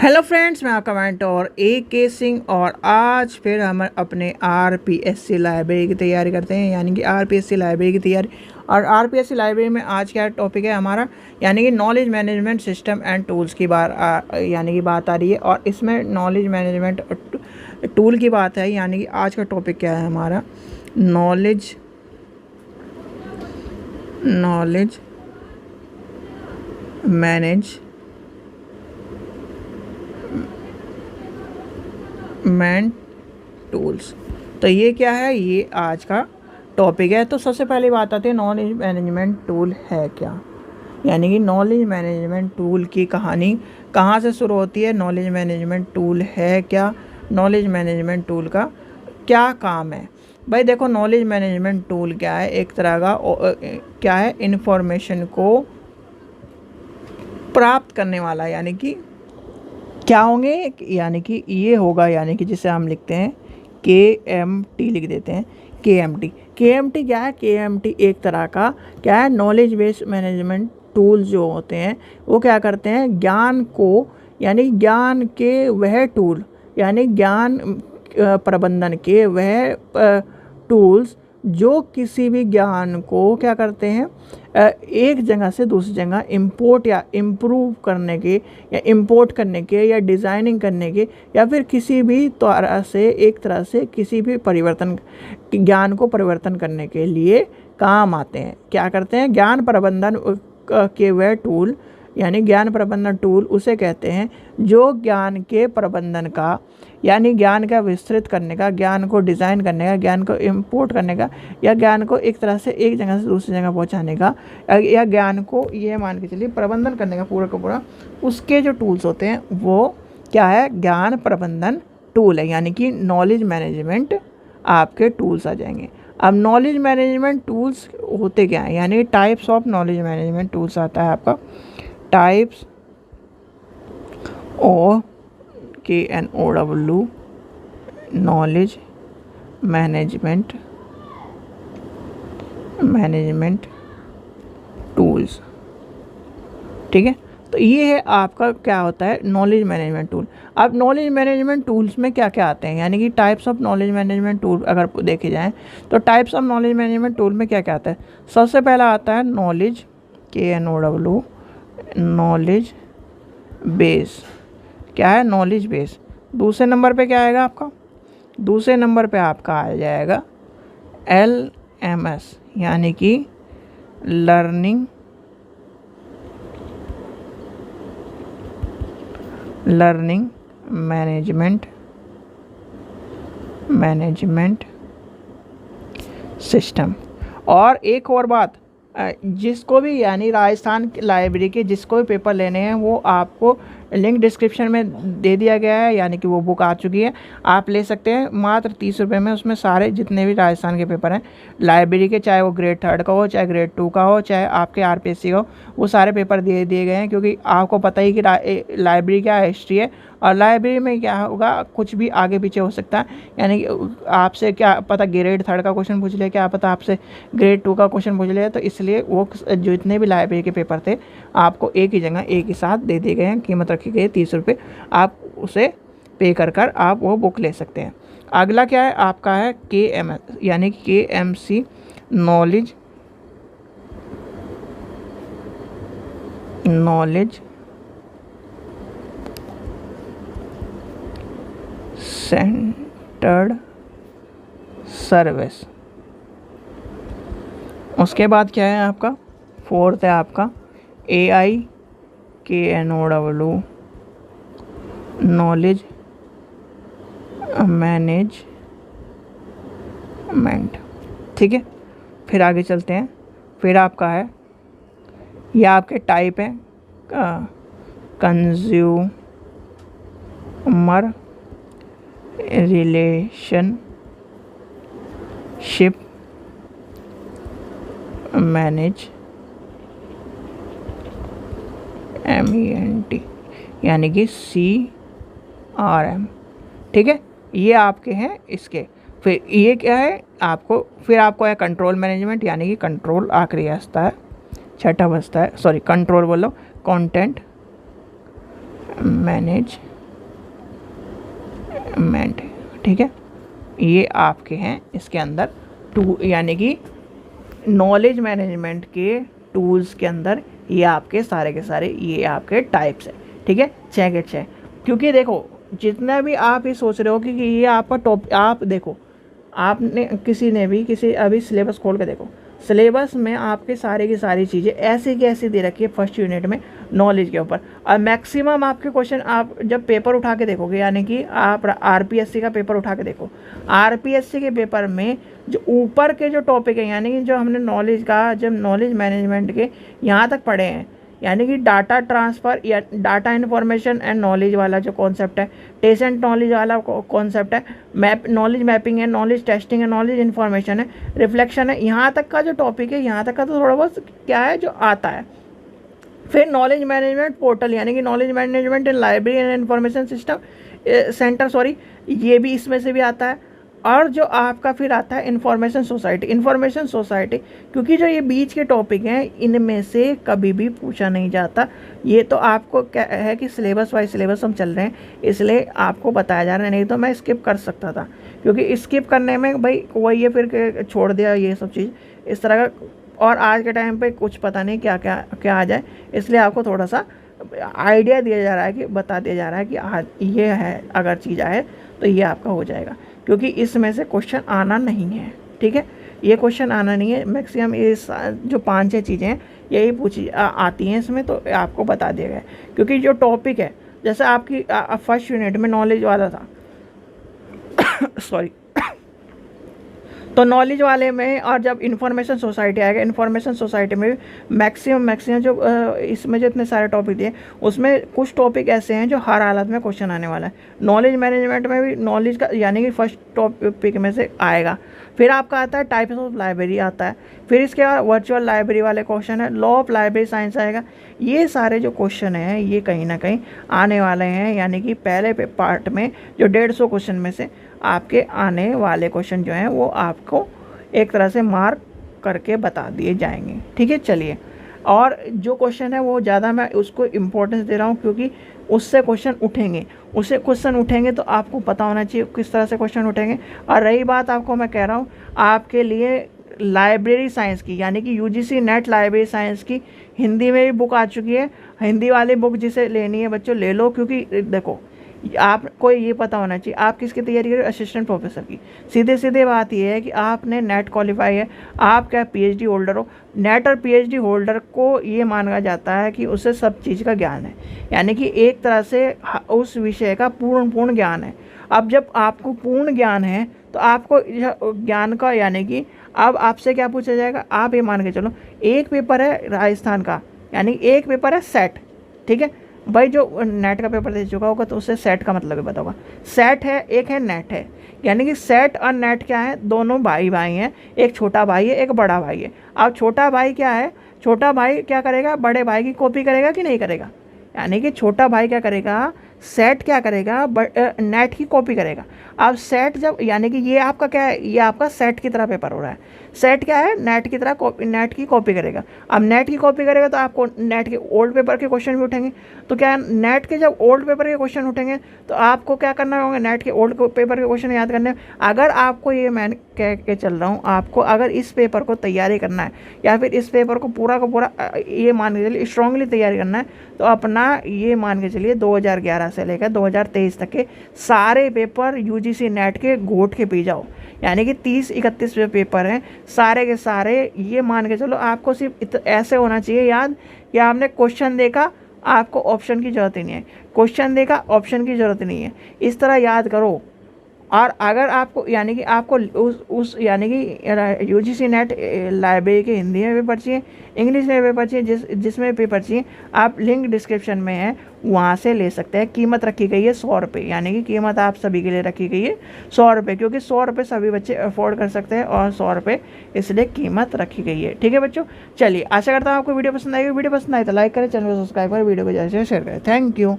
Hello friends, मैं आपका mentor AK Singh और आज फिर हम अपने RPSC लाइब्रेरी की तैयारी करते हैं, यानी कि RPSC लाइब्रेरी की तैयारी। और RPSC लाइब्रेरी में आज क्या टॉपिक है हमारा, यानी कि knowledge management system and tools की बात आ रही है। और इसमें नॉलेज मैनेजमेंट टूल की बात है, यानी कि आज का टॉपिक क्या है हमारा, नॉलेज मैनेजमेंट टूल्स। तो ये क्या है, ये आज का टॉपिक है। तो सबसे पहले बात आती है नॉलेज मैनेजमेंट टूल है क्या, यानी कि नॉलेज मैनेजमेंट टूल की कहानी कहाँ से शुरू होती है, नॉलेज मैनेजमेंट टूल है क्या, नॉलेज मैनेजमेंट टूल का क्या काम है। भाई देखो, नॉलेज मैनेजमेंट टूल क्या है, एक तरह का क्या है, इन्फॉर्मेशन को प्राप्त करने वाला, यानी कि क्या होंगे, यानी कि ये होगा, यानी कि जिसे हम लिखते हैं KMT, लिख देते हैं KMT क्या है, KMT एक तरह का क्या है, नॉलेज बेस्ड मैनेजमेंट टूल्स जो होते हैं वो क्या करते हैं, ज्ञान को, यानी ज्ञान के वह टूल, यानी ज्ञान प्रबंधन के वह टूल्स जो किसी भी ज्ञान को क्या करते हैं, एक जगह से दूसरी जगह इंपोर्ट या इम्प्रूव करने के, या इंपोर्ट करने के, या डिज़ाइनिंग करने के, या फिर किसी भी तरह से एक तरह से किसी भी परिवर्तन, ज्ञान को परिवर्तन करने के लिए काम आते हैं। क्या करते हैं, ज्ञान प्रबंधन के वह टूल, यानी ज्ञान प्रबंधन टूल उसे कहते हैं जो ज्ञान के प्रबंधन का, यानी ज्ञान का विस्तृत करने का, ज्ञान को डिज़ाइन करने का, ज्ञान को इंपोर्ट करने का, या ज्ञान को एक तरह से एक जगह से दूसरी जगह पहुंचाने का, या ज्ञान को ये मान के चलिए प्रबंधन करने का पूरा का पूरा, उसके जो टूल्स होते हैं वो क्या है, ज्ञान प्रबंधन टूल है, यानी कि नॉलेज मैनेजमेंट आपके टूल्स आ जाएंगे। अब नॉलेज मैनेजमेंट टूल्स होते क्या हैं, यानी types of knowledge management tools आता है आपका, types KNOW knowledge management tools. ठीक है, तो ये है आपका क्या होता है, नॉलेज मैनेजमेंट टूल। अब नॉलेज मैनेजमेंट टूल्स में क्या क्या आते हैं, यानी कि types of knowledge management tool अगर देखे जाएँ तो types of knowledge management tool में क्या क्या आता है। सबसे पहला आता है नॉलेज, KNOW नॉलेज बेस। क्या है, नॉलेज बेस। दूसरे नंबर पे क्या आएगा आपका, दूसरे नंबर पे आपका आ जाएगा LMS, यानी कि लर्निंग मैनेजमेंट सिस्टम। और एक और बात, जिसको भी, यानी राजस्थान लाइब्रेरी के जिसको भी पेपर लेने हैं वो आपको लिंक डिस्क्रिप्शन में दे दिया गया है, यानी कि वो बुक आ चुकी है, आप ले सकते हैं मात्र 30 रुपये में। उसमें सारे जितने भी राजस्थान के पेपर हैं लाइब्रेरी के, चाहे वो ग्रेड 3 का हो, चाहे ग्रेड 2 का हो, चाहे आपके RPSC का हो, वो सारे पेपर दे दिए गए हैं। क्योंकि आपको पता ही कि लाइब्रेरी क्या हिस्ट्री है, और लाइब्रेरी में क्या होगा, कुछ भी आगे पीछे हो सकता है। यानी कि आपसे क्या पता ग्रेड 3 का क्वेश्चन पूछ ले, क्या पता आपसे ग्रेड 2 का क्वेश्चन पूछ ले। तो इसलिए वो जितने भी लाइब्रेरी के पेपर थे आपको एक ही जगह एक ही साथ दे दिए गए हैं, कीमत रखी गई है 30 रुपये। आप उसे पे कर आप वो बुक ले सकते हैं। अगला क्या है आपका है KMS, यानी कि KMC नॉलेज सेंटर्ड सर्विस। उसके बाद क्या है आपका, फोर्थ है आपका AI KNOW नॉलेज मैनेजमेंट। ठीक है, फिर आगे चलते हैं। फिर आपका है, ये आपके टाइप हैं, कंज्यूमर रिलेशनशिप MENT, यानी कि CRM। ठीक है, ये आपके हैं इसके। फिर ये क्या है आपको, फिर आपको है कंट्रोल मैनेजमेंट, यानी कि कंट्रोल आखिरी बचता है, छठा बचता है, सॉरी कंट्रोल बोलो, कंटेंट मैनेजमेंट। मैनेजमेंट, ठीक है। ये आपके हैं इसके अंदर यानी कि नॉलेज मैनेजमेंट के टूल्स के अंदर ये आपके सारे के सारे ये आपके टाइप्स हैं, ठीक है। 6 के 6, क्योंकि देखो जितना भी आप ये सोच रहे हो कि ये आपका टॉप, आप देखो आपने किसी ने भी अभी सिलेबस खोल के देखो, सिलेबस में आपके सारे की सारी चीज़ें ऐसी की ऐसी दे रखी है फर्स्ट यूनिट में नॉलेज के ऊपर। और मैक्सिमम आपके क्वेश्चन आप जब पेपर उठा के देखोगे, यानी कि आप आरपीएससी का पेपर उठा के देखो, आरपीएससी के पेपर में जो ऊपर के जो टॉपिक है, यानी कि जो हमने नॉलेज का जब नॉलेज मैनेजमेंट के यहाँ तक पढ़े हैं, यानी कि डाटा ट्रांसफ़र या डाटा इन्फॉर्मेशन एंड नॉलेज वाला जो कॉन्सेप्ट है, टेसेंट नॉलेज वाला कॉन्सेप्ट है, नॉलेज मैपिंग है, नॉलेज टेस्टिंग है, नॉलेज इन्फॉर्मेशन है, रिफ्लेक्शन है, यहाँ तक का जो टॉपिक है, यहाँ तक का तो थोड़ा बहुत क्या है जो आता है। फिर नॉलेज मैनेजमेंट पोर्टल, यानी कि knowledge management in library and information system centre, sorry, ये भी इसमें से भी आता है। और जो आपका फिर आता है इन्फॉर्मेशन सोसाइटी, क्योंकि जो ये बीच के टॉपिक हैं इनमें से कभी भी पूछा नहीं जाता। ये तो आपको क्या है कि सिलेबस वाइज सिलेबस हम चल रहे हैं, इसलिए आपको बताया जा रहा है, नहीं तो मैं स्किप कर सकता था, क्योंकि स्किप करने में भाई वही है, फिर छोड़ दिया ये सब चीज़ इस तरह का। और आज के टाइम पे कुछ पता नहीं क्या क्या क्या आ जाए, इसलिए आपको थोड़ा सा आइडिया दिया जा रहा है कि बता दिया जा रहा है कि आज ये है, अगर चीज़ आए तो ये आपका हो जाएगा, क्योंकि इसमें से क्वेश्चन आना नहीं है, ठीक है। ये क्वेश्चन आना नहीं है, मैक्सिमम ये जो 5-6 चीज़ें हैं यही पूछी आती हैं इसमें, तो आपको बता दिया गया। क्योंकि जो टॉपिक है, जैसे आपकी फर्स्ट यूनिट में नॉलेज वाला था सॉरी तो नॉलेज वाले में, और जब इन्फॉर्मेशन सोसाइटी आएगा, इन्फॉर्मेशन सोसाइटी में भी मैक्सिमम जो इसमें जो इतने सारे टॉपिक दिए, उसमें कुछ टॉपिक ऐसे हैं जो हर हालत में क्वेश्चन आने वाला है। नॉलेज मैनेजमेंट में भी नॉलेज का यानी कि फर्स्ट टॉपिक में से आएगा। फिर आपका आता है टाइप्स ऑफ लाइब्रेरी आता है, फिर इसके बाद वर्चुअल लाइब्रेरी वाले क्वेश्चन है, लॉ ऑफ लाइब्रेरी साइंस आएगा। ये सारे जो क्वेश्चन हैं ये कहीं ना कहीं आने वाले हैं, यानी कि पहले पार्ट में जो 150 क्वेश्चन में से आपके आने वाले क्वेश्चन जो हैं वो आपको एक तरह से मार्क करके बता दिए जाएंगे, ठीक है। चलिए, और जो क्वेश्चन है वो ज़्यादा मैं उसको इम्पोर्टेंस दे रहा हूँ, क्योंकि उससे क्वेश्चन उठेंगे तो आपको पता होना चाहिए किस तरह से क्वेश्चन उठेंगे। और रही बात, आपको मैं कह रहा हूँ आपके लिए लाइब्रेरी साइंस की, यानी कि यूजीसी नेट लाइब्रेरी साइंस की हिंदी में भी बुक आ चुकी है। हिंदी वाली बुक जिसे लेनी है बच्चों ले लो, क्योंकि देखो आपको ये पता होना चाहिए आप किसकी तैयारी कर रहे हो, असिस्टेंट प्रोफेसर की। सीधे बात ये है कि आपने नेट क्वालिफाई है, आप क्या पीएचडी होल्डर हो। नेट और पीएचडी होल्डर को ये माना जाता है कि उसे सब चीज़ का ज्ञान है, यानी कि एक तरह से उस विषय का पूर्ण ज्ञान है। अब जब आपको पूर्ण ज्ञान है तो आपको ज्ञान का, यानी कि अब आपसे क्या पूछा जाएगा, आप ये मान के चलो एक पेपर है राजस्थान का, यानी एक पेपर है सेट, ठीक है भाई। जो नेट का पेपर दे चुका होगा तो उससे सेट का मतलब ही पता होगा। सेट है, एक है नेट है, यानी कि सेट और नेट क्या है, दोनों भाई हैं, एक छोटा भाई है एक बड़ा भाई है। अब छोटा भाई क्या है, छोटा भाई क्या करेगा, बड़े भाई की कॉपी करेगा कि नहीं करेगा, यानी कि छोटा भाई क्या करेगा, सेट क्या करेगा, नेट की कॉपी करेगा। अब सेट जब, यानी कि ये आपका क्या है, ये आपका सेट की तरह पेपर हो रहा है। सेट क्या है, नेट की तरह नेट की कॉपी करेगा। अब नेट की कॉपी करेगा तो आपको नेट के ओल्ड पेपर के क्वेश्चन भी उठेंगे। तो क्या है, नेट के जब ओल्ड पेपर के क्वेश्चन उठेंगे तो आपको क्या करना होगा, नेट के ओल्ड पेपर के क्वेश्चन याद करने। अगर आपको ये मैं कह के चल रहा हूँ, आपको अगर इस पेपर को तैयारी करना है या फिर इस पेपर को पूरा का पूरा ये मान के चलिए स्ट्रांगली तैयारी करना है, तो अपना ये मान के चलिए 2011 से लेकर 2023 तक के सारे पेपर यूजीसी नेट के घोट के पी जाओ, यानी कि 30-31 जो पेपर हैं सारे के सारे, ये मान के चलो आपको सिर्फ ऐसे होना चाहिए याद कि आपने क्वेश्चन देखा, आपको ऑप्शन की ज़रूरत ही नहीं है, क्वेश्चन देखा ऑप्शन की ज़रूरत नहीं है, इस तरह याद करो। और अगर आपको, यानी कि आपको उस यानी कि यूजीसी नेट लाइब्रेरी के हिंदी में पेपर चाहिए, इंग्लिश में पेपर चाहिए, जिसमें पेपर चाहिए, आप लिंक डिस्क्रिप्शन में है वहाँ से ले सकते हैं। कीमत रखी गई है 100 रुपये, यानी कि कीमत आप सभी के लिए रखी गई है 100 रुपये, क्योंकि 100 रुपये सभी बच्चे अफोर्ड कर सकते हैं और 100 रुपये इसलिए कीमत रखी गई है, ठीक है बच्चों। चलिए, आशा करता हूँ आपको वीडियो पसंद आएगी। वीडियो पसंद आए तो लाइक करें, चैनल को सब्सक्राइब करें, वीडियो को ज़्यादा से शेयर करें। Thank you.